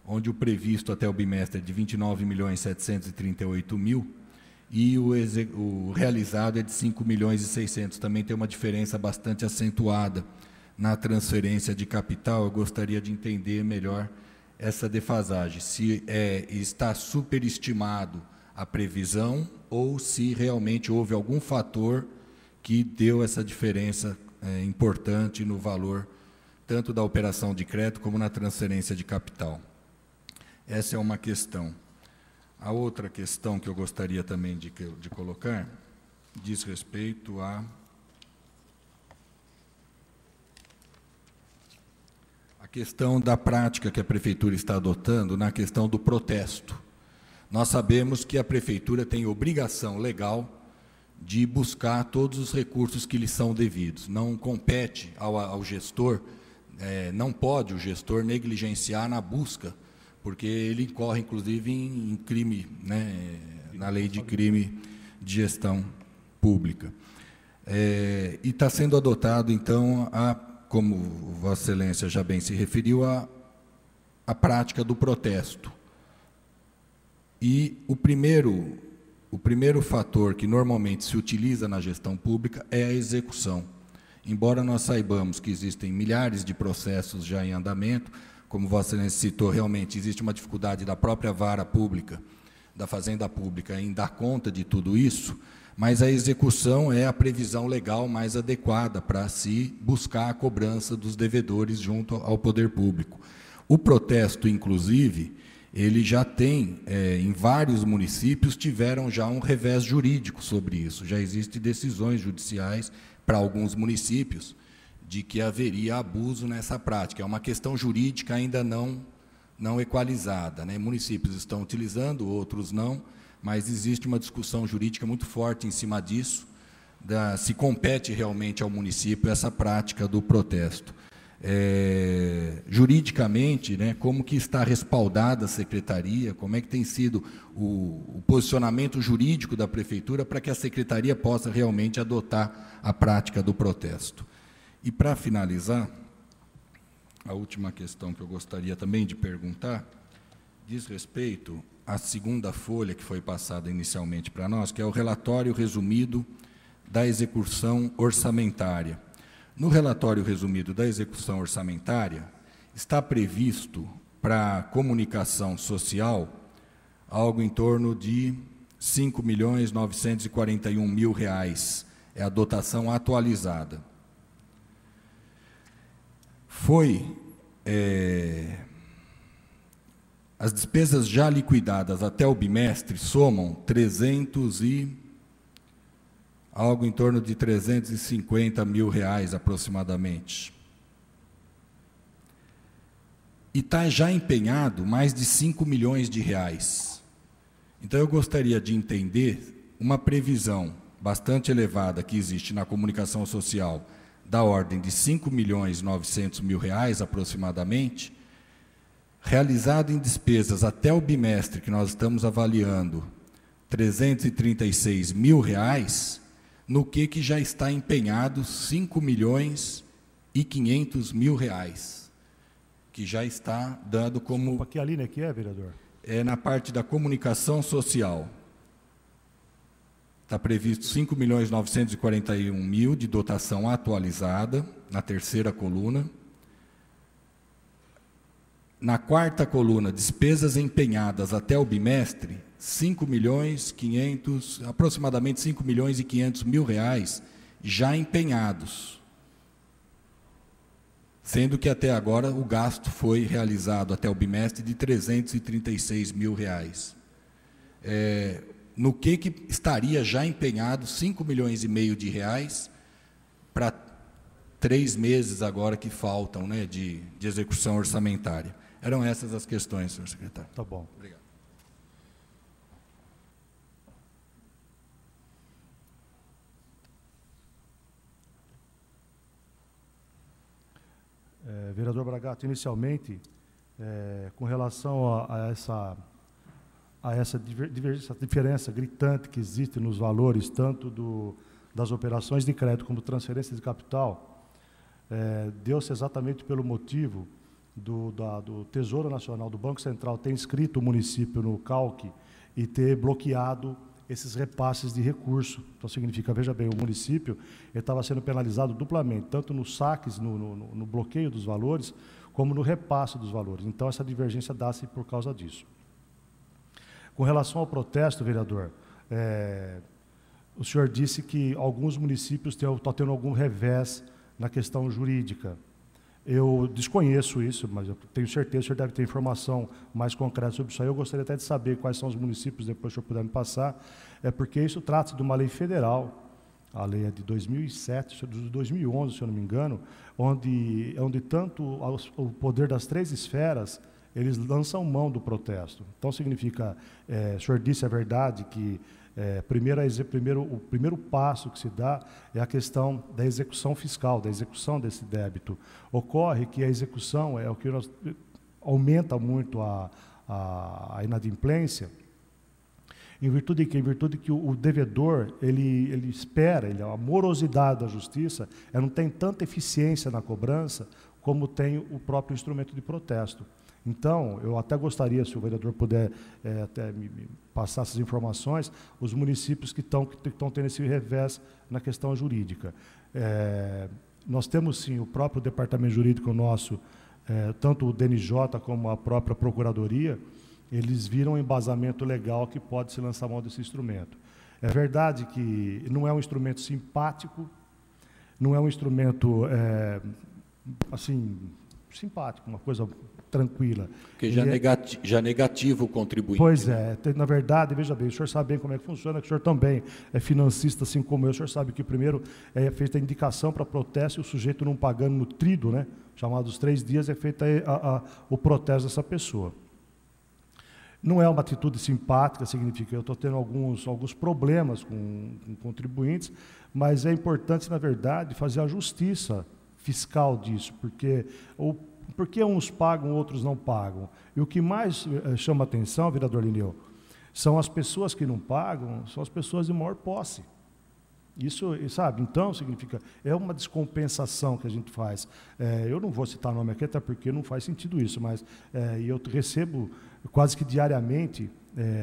onde o previsto até o bimestre é de 29 milhões 738 mil e o realizado é de 5 milhões e 600. Também tem uma diferença bastante acentuada na transferência de capital. Eu gostaria de entender melhor essa defasagem, se está superestimado a previsão ou se realmente houve algum fator que deu essa diferença importante no valor tanto da operação de crédito como na transferência de capital. Essa é uma questão. A outra questão que eu gostaria também de colocar diz respeito a questão da prática que a Prefeitura está adotando na questão do protesto. Nós sabemos que a Prefeitura tem obrigação legal de buscar todos os recursos que lhe são devidos. Não compete ao gestor, não pode o gestor negligenciar na busca, porque ele incorre, inclusive, em crime, né, na lei de crime de gestão pública. E está sendo adotado, então, como Vossa Excelência já bem se referiu, a prática do protesto. E o primeiro fator que normalmente se utiliza na gestão pública é a execução. Embora nós saibamos que existem milhares de processos já em andamento, como Vossa Excelência citou, realmente existe uma dificuldade da própria vara pública, da Fazenda Pública, em dar conta de tudo isso, mas a execução é a previsão legal mais adequada para se buscar a cobrança dos devedores junto ao poder público. O protesto, inclusive, ele já tem, em vários municípios, tiveram já um revés jurídico sobre isso. Já existem decisões judiciais para alguns municípios de que haveria abuso nessa prática. É uma questão jurídica ainda não equalizada, né? Municípios estão utilizando, outros não, mas existe uma discussão jurídica muito forte em cima disso, se compete realmente ao município essa prática do protesto. Juridicamente, né, como que está respaldada a Secretaria, como é que tem sido o posicionamento jurídico da Prefeitura para que a Secretaria possa realmente adotar a prática do protesto. E, para finalizar, a última questão que eu gostaria também de perguntar diz respeito à segunda folha que foi passada inicialmente para nós, que é o relatório resumido da execução orçamentária. No relatório resumido da execução orçamentária, está previsto para a comunicação social algo em torno de R$ 5.941.000, é a dotação atualizada. As despesas já liquidadas até o bimestre somam 300 e algo em torno de R$350 mil aproximadamente. E está já empenhado mais de R$5 milhões. Então, eu gostaria de entender uma previsão bastante elevada que existe na comunicação social, da ordem de R$5.900.000 aproximadamente, realizado em despesas até o bimestre, que nós estamos avaliando R$336 mil, no que já está empenhado R$5.500.000, que já está dando como... Que linha que é, vereador? É na parte da comunicação social. Está previsto R$5.941.000 de dotação atualizada, na terceira coluna. Na quarta coluna, despesas empenhadas até o bimestre, aproximadamente R$5.500.000 já empenhados. Sendo que até agora o gasto foi realizado até o bimestre de R$336 mil. No que estaria já empenhado R$5,5 milhões para 3 meses agora que faltam, né, de execução orçamentária. Eram essas as questões, senhor secretário. Tá bom. Obrigado. Vereador Bragato, inicialmente, com relação a essa diferença gritante que existe nos valores, tanto das operações de crédito como transferência de capital, deu-se exatamente pelo motivo do Tesouro Nacional, do Banco Central, ter inscrito o município no CALC e ter bloqueado esses repasses de recurso. Então, significa, veja bem, o município estava sendo penalizado duplamente, tanto nos saques, no bloqueio dos valores, como no repasse dos valores. Então, essa divergência dá-se por causa disso. Com relação ao protesto, vereador, o senhor disse que alguns municípios estão tendo algum revés na questão jurídica. Eu desconheço isso, mas eu tenho certeza que o senhor deve ter informação mais concreta sobre isso aí. Eu gostaria até de saber quais são os municípios, depois que o senhor puder me passar, porque isso trata-se de uma lei federal, a lei é de 2007, de 2011, se eu não me engano, onde tanto o poder das 3 esferas, eles lançam mão do protesto. Então, significa, o senhor disse a verdade, que o primeiro passo que se dá é a questão da execução fiscal, da execução desse débito. Ocorre que a execução é o que aumenta muito a inadimplência, em virtude de quê? Em virtude que o devedor, ele espera, a morosidade da justiça, não tem tanta eficiência na cobrança como tem o próprio instrumento de protesto. Então, eu até gostaria, se o vereador puder até me passar essas informações, os municípios que estão tendo esse revés na questão jurídica. Nós temos, sim, o próprio departamento jurídico nosso, tanto o DNJ como a própria Procuradoria, eles viram um embasamento legal que pode se lançar mão desse instrumento. É verdade que não é um instrumento simpático, não é um instrumento, assim, simpático, uma coisa tranquila. Porque já negativa o contribuinte. Pois na verdade, veja bem, o senhor sabe bem como é que funciona, que o senhor também é financista, assim como eu, o senhor sabe que primeiro é feita a indicação para protesto e o sujeito não pagando no trido, né, chamados 3 dias, é feita o protesto dessa pessoa. Não é uma atitude simpática, significa que eu estou tendo alguns problemas com contribuintes, mas é importante, na verdade, fazer a justiça fiscal disso, porque uns pagam, outros não pagam. E o que mais chama atenção, vereador Lineu, são as pessoas que não pagam, são as pessoas de maior posse. Isso, sabe, então, significa, é uma descompensação que a gente faz. Eu não vou citar nome aqui, até porque não faz sentido isso, mas eu recebo quase que diariamente,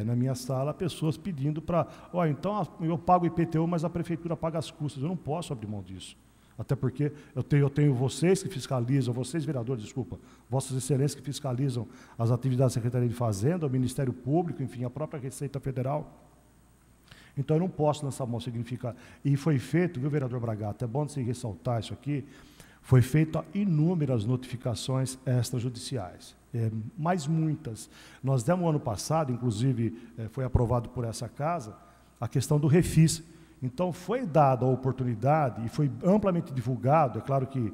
na minha sala, pessoas pedindo para, então eu pago o IPTU, mas a prefeitura paga as custas. Eu não posso abrir mão disso. Até porque eu tenho vocês que fiscalizam, vocês vereadores, desculpa, vossas excelências que fiscalizam as atividades da Secretaria de Fazenda, o Ministério Público, enfim, a própria Receita Federal. Então, eu não posso lançar mão, significa... E foi feito, viu, vereador Bragato, é bom se ressaltar isso aqui, foi feito inúmeras notificações extrajudiciais, mais muitas. Nós demos ano passado, inclusive, foi aprovado por essa casa, a questão do refis. Então, foi dada a oportunidade, e foi amplamente divulgado, é claro que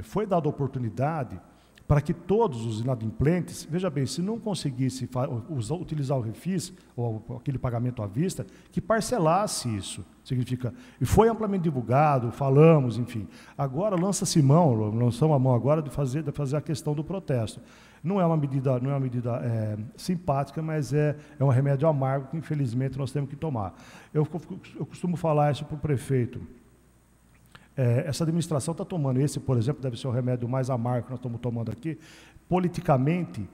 foi dada a oportunidade para que todos os inadimplentes, veja bem, se não conseguisse utilizar o refis, ou aquele pagamento à vista, que parcelasse isso, significa, e foi amplamente divulgado, falamos, enfim. Agora lançamos a mão agora de fazer a questão do protesto. Não é uma medida simpática, mas é um remédio amargo que, infelizmente, nós temos que tomar. Eu costumo falar isso para o prefeito. Essa administração está tomando esse, por exemplo, deve ser o remédio mais amargo que nós estamos tomando aqui. Politicamente,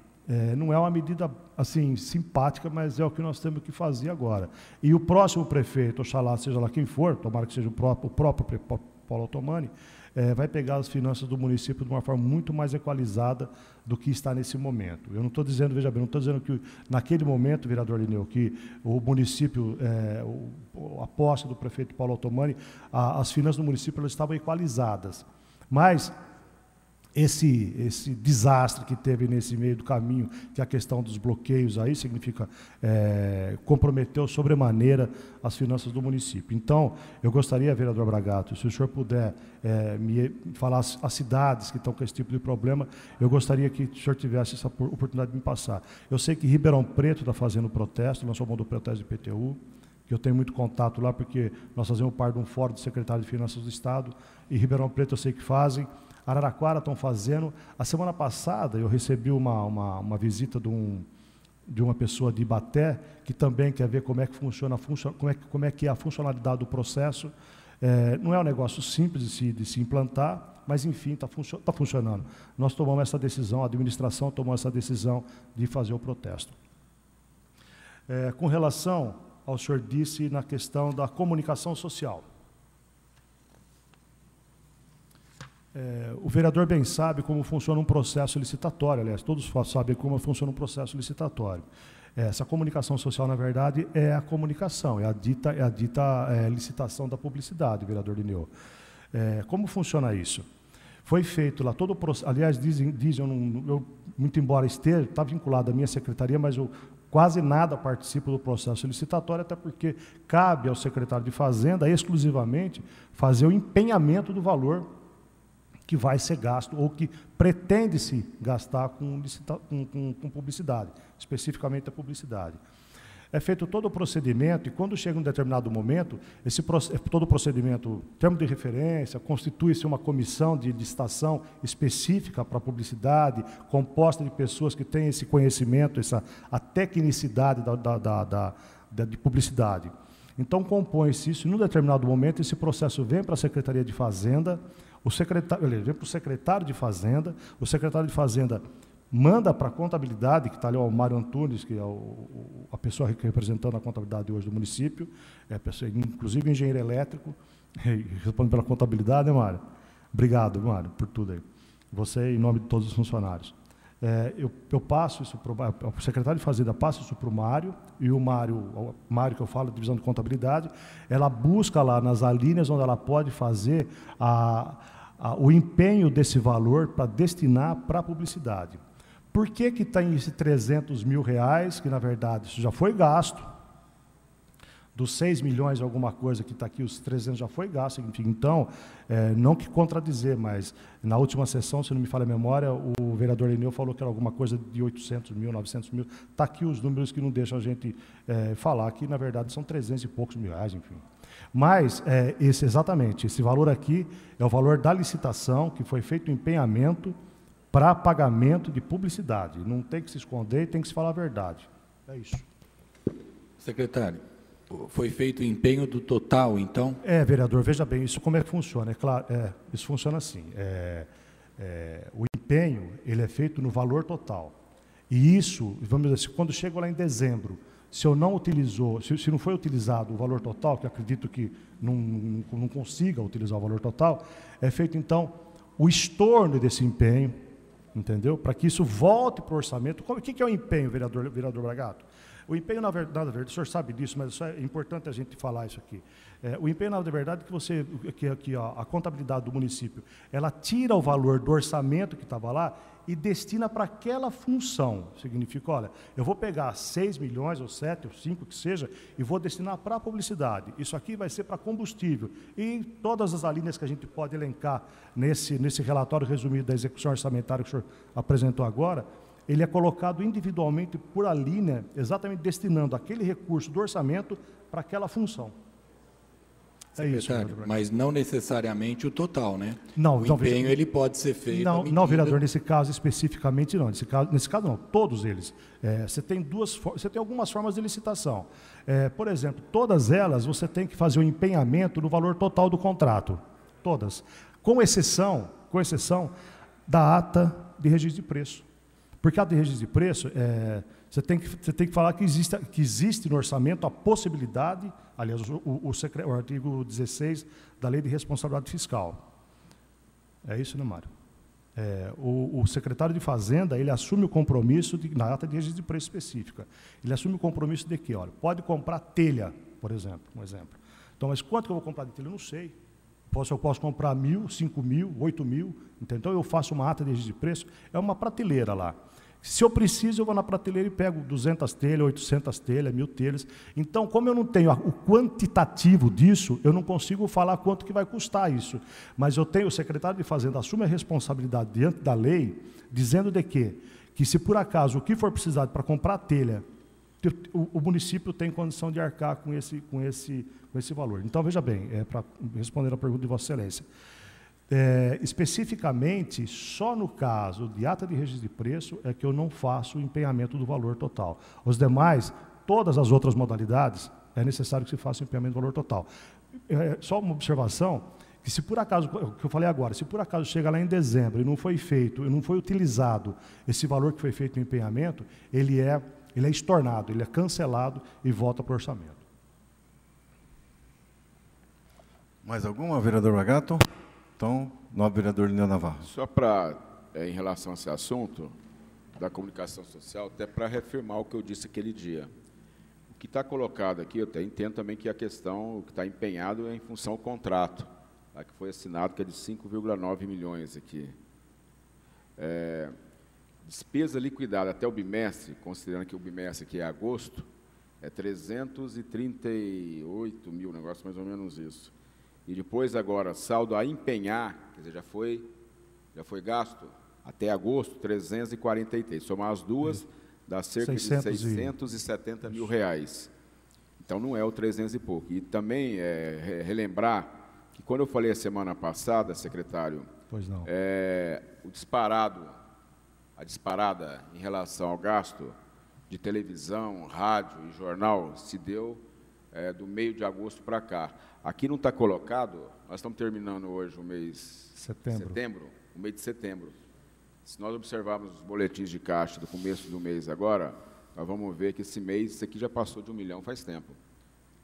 não é uma medida assim simpática, mas é o que nós temos que fazer agora. E o próximo prefeito, oxalá, seja lá quem for, tomara que seja o próprio Paulo Otomani, vai pegar as finanças do município de uma forma muito mais equalizada do que está nesse momento. Eu não estou dizendo, veja bem, não estou dizendo que naquele momento, vereador Lineu, que o município, a posse do prefeito Paulo Otomani, as finanças do município elas estavam equalizadas. Mas esse desastre que teve nesse meio do caminho, que é a questão dos bloqueios aí, significa comprometeu sobremaneira as finanças do município. Então, eu gostaria, vereador Bragato, se o senhor puder me falar as cidades que estão com esse tipo de problema, eu gostaria que o senhor tivesse essa oportunidade de me passar. Eu sei que Ribeirão Preto está fazendo protesto, lançou mão do protesto do IPTU, que eu tenho muito contato lá, porque nós fazemos parte de um fórum do secretário de Finanças do Estado, e Ribeirão Preto eu sei que fazem, Araraquara estão fazendo. A semana passada eu recebi uma visita de uma pessoa de Ibaté, que também quer ver como é que funciona, como é que é a funcionalidade do processo. Não é um negócio simples de se implantar, mas, enfim, está funcionando. Nós tomamos essa decisão, a administração tomou essa decisão de fazer o protesto. Com relação ao senhor disse na questão da comunicação social. O vereador bem sabe como funciona um processo licitatório, aliás, todos sabem como funciona um processo licitatório. Essa comunicação social, na verdade, é a comunicação, é a dita licitação da publicidade, vereador Lineu. Como funciona isso? Foi feito lá todo o processo, aliás, dizem eu, muito embora esteja, está vinculado à minha secretaria, mas eu quase nada participo do processo licitatório, até porque cabe ao secretário de Fazenda, exclusivamente, fazer o empenhamento do valor que vai ser gasto ou que pretende-se gastar com publicidade, especificamente a publicidade. É feito todo o procedimento e, quando chega um determinado momento, todo o procedimento, termo de referência, constitui-se uma comissão de licitação específica para a publicidade, composta de pessoas que têm esse conhecimento, a tecnicidade de publicidade. Então, compõe-se isso, e, num determinado momento, esse processo vem para a Secretaria de Fazenda, vem para o secretário de Fazenda, o secretário de Fazenda manda para a contabilidade, que está ali o Mário Antunes, que é a pessoa representando a contabilidade hoje do município, inclusive engenheiro elétrico, responde pela contabilidade, né, Mário? Obrigado, Mário, por tudo aí. Você, em nome de todos os funcionários. Eu passo isso para o secretário de Fazenda, passa isso para o Mário, e o Mário que eu falo, divisão de contabilidade, ela busca lá nas alíneas onde ela pode fazer o empenho desse valor para destinar para a publicidade. Por que tem esse 300 mil reais, que na verdade isso já foi gasto, dos 6 milhões alguma coisa que está aqui, os 300 já foi gasto, enfim. Então, não que contradizer, mas na última sessão, se não me falha a memória, o vereador Lineu falou que era alguma coisa de 800 mil, 900 mil, está aqui os números que não deixam a gente falar, que na verdade são 300 e poucos mil reais, enfim. Mas, exatamente, esse valor aqui é o valor da licitação, que foi feito o empenhamento para pagamento de publicidade. Não tem que se esconder, tem que se falar a verdade. É isso. Secretário, foi feito o empenho do total, então? Vereador, veja bem, isso como é que funciona? É claro, isso funciona assim. O empenho, ele é feito no valor total. E isso, vamos dizer, quando chega lá em dezembro, se eu não utilizou, se não foi utilizado o valor total, que acredito que não consiga utilizar o valor total, é feito, então, o estorno desse empenho, entendeu? Para que isso volte para o orçamento. O que é o empenho, vereador Bragato? O empenho, na verdade, o senhor sabe disso, mas é importante a gente falar isso aqui. O empenho, na verdade, que a contabilidade do município, ela tira o valor do orçamento que estava lá e destina para aquela função. Significa, olha, eu vou pegar 6 milhões, ou 7, ou 5, que seja, e vou destinar para a publicidade. Isso aqui vai ser para combustível. E todas as alíneas que a gente pode elencar nesse relatório resumido da execução orçamentária que o senhor apresentou agora, ele é colocado individualmente por alínea, exatamente destinando aquele recurso do orçamento para aquela função. É isso, mas não necessariamente o total, né? Não, o empenho ele pode ser feito. Não, vereador, nesse caso especificamente não. Nesse caso não, todos eles. Você tem algumas formas de licitação. Por exemplo, todas elas você tem que fazer o empenhamento no valor total do contrato. Todas. Com exceção da ata de registro de preço. Porque a ata de registro de preço, você tem que falar que existe no orçamento a possibilidade, aliás, o artigo 16 da Lei de Responsabilidade Fiscal. É isso, né, Mário? O secretário de Fazenda, ele assume o compromisso, na ata de registro de preço específica, ele assume o compromisso de que, olha, pode comprar telha, por exemplo, um exemplo. Então, mas quanto que eu vou comprar de telha? Eu não sei. Eu posso comprar 1.000, 5.000, 8.000, entendeu? Então eu faço uma ata de registro de preço, é uma prateleira lá. Se eu preciso, eu vou na prateleira e pego 200 telhas, 800 telhas, 1.000 telhas. Então, como eu não tenho o quantitativo disso, eu não consigo falar quanto que vai custar isso. Mas eu tenho, o secretário de Fazenda assume a responsabilidade diante da lei, dizendo de que se por acaso o que for precisado para comprar telha, o município tem condição de arcar com esse valor. Então, veja bem, para responder a pergunta de Vossa Excelência, especificamente, só no caso de ata de registro de preço é que eu não faço o empenhamento do valor total. Os demais, todas as outras modalidades, é necessário que se faça o empenhamento do valor total. Só uma observação, que se por acaso, o que eu falei agora, se por acaso chega lá em dezembro e não foi feito, e não foi utilizado esse valor que foi feito no empenhamento, ele é estornado, ele é cancelado e volta para o orçamento. Mais alguma, vereador Magato? Então, nobre vereador Lineu Navarro. Só para, em relação a esse assunto da comunicação social, até para reafirmar o que eu disse aquele dia. O que está colocado aqui, eu até entendo também que a questão, o que está empenhado é em função ao contrato, tá, que foi assinado, que é de 5,9 milhões aqui. Despesa liquidada até o bimestre, considerando que o bimestre aqui é agosto, é 338 mil, negócio mais ou menos isso. E depois agora, saldo a empenhar, quer dizer, já foi gasto até agosto, 343. Somar as duas, dá cerca de 670 mil reais. Então não é o 300 e pouco. E também relembrar que quando eu falei a semana passada, secretário, pois não. A disparada em relação ao gasto de televisão, rádio e jornal se deu do meio de agosto para cá. Aqui não está colocado, nós estamos terminando hoje o mês setembro, o mês de setembro. Se nós observarmos os boletins de caixa do começo do mês agora, nós vamos ver que esse mês, isso aqui já passou de 1 milhão faz tempo.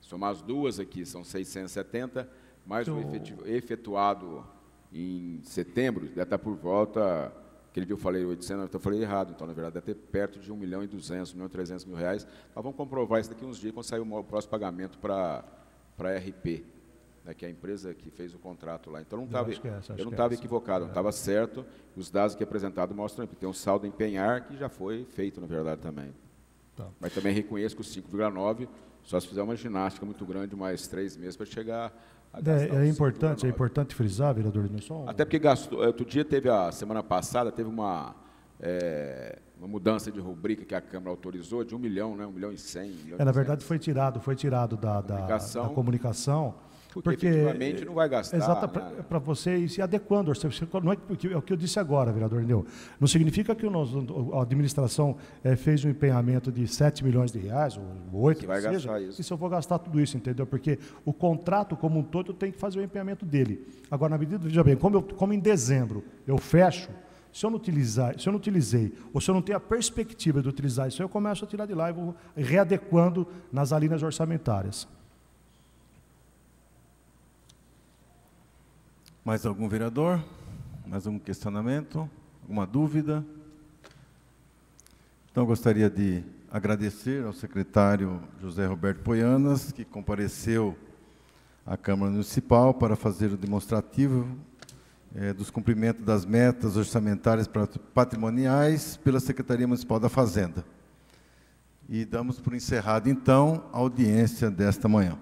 Somar as duas aqui, são 670, mais o efetuado em setembro, deve estar por volta, aquele dia eu falei 800, eu falei errado, então, na verdade, deve ter perto de 1.200.000, 1.300.000 reais. Nós vamos comprovar isso daqui uns dias, quando sair o próximo pagamento para a RP, né, que é a empresa que fez o contrato lá. Então, eu não estava equivocado, não estava certo. Os dados que apresentados mostram que tem um saldo a empenhar que já foi feito, na verdade, também. Tá. Mas também reconheço que os 5,9, só se fizer uma ginástica muito grande, mais 3 meses para chegar a gastar é importante frisar, vereador Nilson. Até porque gastou, outro dia a semana passada, teve uma mudança de rubrica que a Câmara autorizou de 1 milhão, né? 1.100.000. Na verdade, foi tirado da comunicação. Porque efetivamente não vai gastar. Exato, para você ir se adequando. Não é o que eu disse agora, vereador Neu. Não significa que a administração fez um empenhamento de 7 milhões de reais, ou 8, vai gastar isso. E se eu vou gastar tudo isso, entendeu? Porque o contrato como um todo tem que fazer o empenhamento dele. Agora, na medida, veja bem, como em dezembro eu fecho, se eu não utilizei, ou se eu não tenho a perspectiva de utilizar isso, eu começo a tirar de lá e vou readequando nas alíneas orçamentárias. Mais algum vereador? Mais algum questionamento? Alguma dúvida? Então, gostaria de agradecer ao secretário José Roberto Poianas, que compareceu à Câmara Municipal para fazer o demonstrativo dos cumprimentos das metas orçamentárias patrimoniais pela Secretaria Municipal da Fazenda. E damos por encerrado, então, a audiência desta manhã.